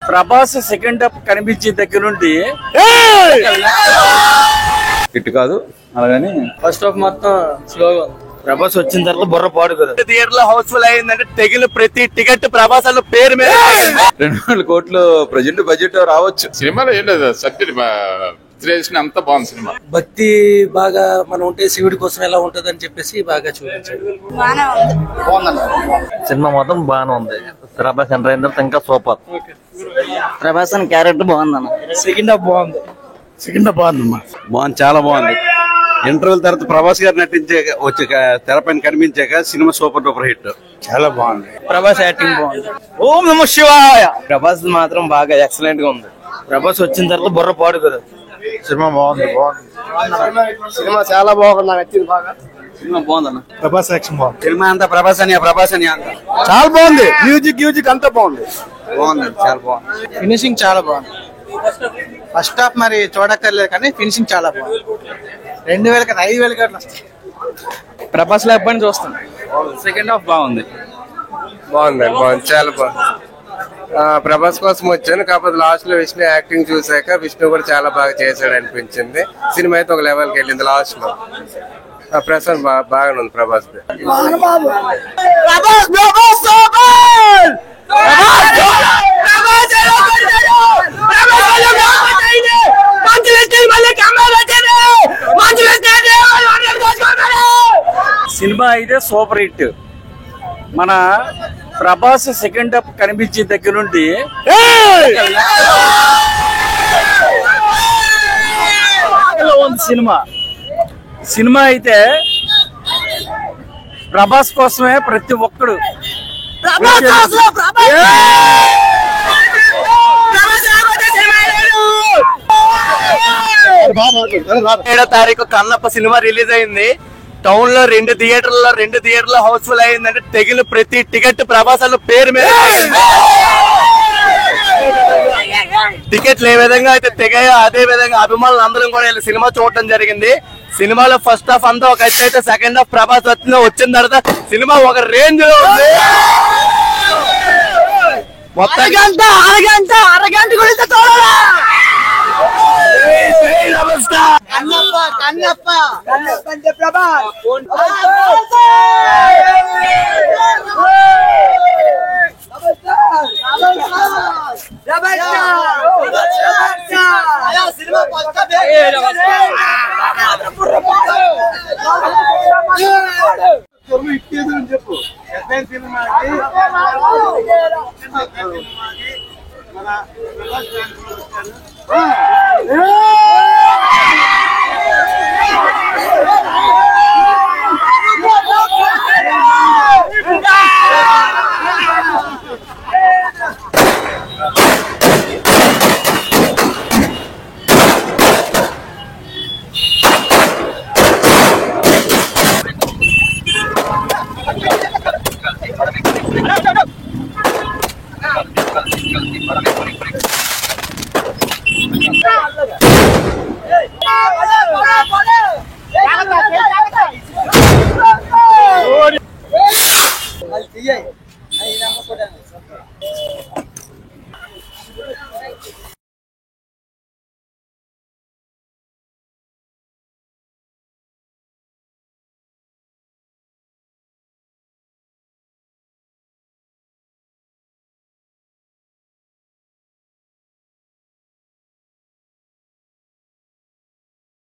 Prabhas second half కనిపించే దగ్గర నుండి ఇటు కాదు అలాగని ఫస్ట్ హాఫ్ మొత్తం స్లోగా ప్రభాస్ వచ్చిన తర్వాత బుర్ర పాడు కదా. థియేటర్ లో హౌస్ఫుల్ అయిందంటే తెగిన ప్రతి టికెట్ ప్రభాస్ అన్న పేరు మీద 200 కోట్లు ప్రజెంట్ బడ్జెట్ రావచ్చు. సినిమాలో ఏం లేదు, సబ్జెక్ట్ అంతా బాగుంది సినిమా. భక్తి బాగా మనం ఉంటే శివుడి కోసం ఎలా ఉంటది అని చెప్పేసి బాగా చూపించాడు. సినిమా మొత్తం బాగానే ఉంది. ప్రభాస్ ఎంటర్ అయిన తర్వాత ఇంకా సూపర్. ప్రభాస్ అని క్యారెక్టర్ బాగుందన్న. సెకండ్ హాఫ్ బాగుంది. సెకండ్ హాఫ్ బాగుందమ్మా. బాగుంది, చాలా బాగుంది. ఇంటర్వెల్ తర్వాత ప్రభాస్ గారు నటించే వచ్చే తెరపైన కనిపించాక సినిమా సూపర్ డూపర్ హిట్. చాలా బాగుంది. ప్రభాస్ యాక్టింగ్ బాగుంది. ఓం నమః శివాయ. ప్రభాస్ మాత్రం బాగా ఎక్సలెంట్ గా ఉంది. ప్రభాస్ వచ్చిన తర్వాత బుర్ర పాడు కదా. సినిమా బాగుంది. సినిమా చాలా బాగుంది, నాకు నచ్చింది బాగా. సినిమా బాగుందన్న. ప్రభాస్ యాక్షన్ బాగుంది. సినిమా అంతా ప్రభాస్ అని అంత చాలా బాగుంది. మ్యూజిక్ అంతా బాగుంది. చాలా బాగుంది. ఫినిషింగ్ చాలా బాగుంది. ఫస్ట్ హాఫ్ మరి చూడక్కర్లేదు కానీ ఫినిషింగ్ చాలా బాగుంది. 2000 కన్నా 5000 కట్లా ప్రభాస్ లో ఎప్పటి చూస్తాం. సెకండ్ హాఫ్ బాగుంది. బాగుంది, చాలా బాగుంది. ప్రభాస్ కోసం వచ్చాను, కాకపోతే లాస్ట్ లో విష్ణు యాక్టింగ్ చూసాక విష్ణు కూడా చాలా బాగా చేశాడు అనిపించింది. సినిమా అయితే ఒక లెవెల్కి వెళ్ళింది. లాస్ట్ లో ప్రసన్ బాగానే ఉంది ప్రభాస్. సినిమా అయితే సూపర్ హిట్. మన ప్రభాస్ సెకండ్ హాఫ్ కనిపించే దగ్గర నుండి సినిమా అయితే ప్రభాస్ కోసమే ప్రతి ఒక్కడు. 7వ తారీఖు కన్నప్ప సినిమా రిలీజ్ అయింది. టౌన్ లో 2 థియేటర్లో హౌస్ఫుల్ అయిందంటే తెగిన ప్రతి టికెట్ ప్రభాస్ అన్న పేరు మీద. టికెట్లు ఏ విధంగా అయితే తెగాయో అదే విధంగా అభిమానులు అందరం కూడా వెళ్ళి సినిమా చూడటం జరిగింది. సినిమాలో ఫస్ట్ హాఫ్ అంతా ఒక ఎత్తు అయితే సెకండ్ హాఫ్ ప్రభాస్ వచ్చిన తర్వాత సినిమా ఒక రేంజ్ లో ఉంది. అరగంట గురించి చెప్పు అది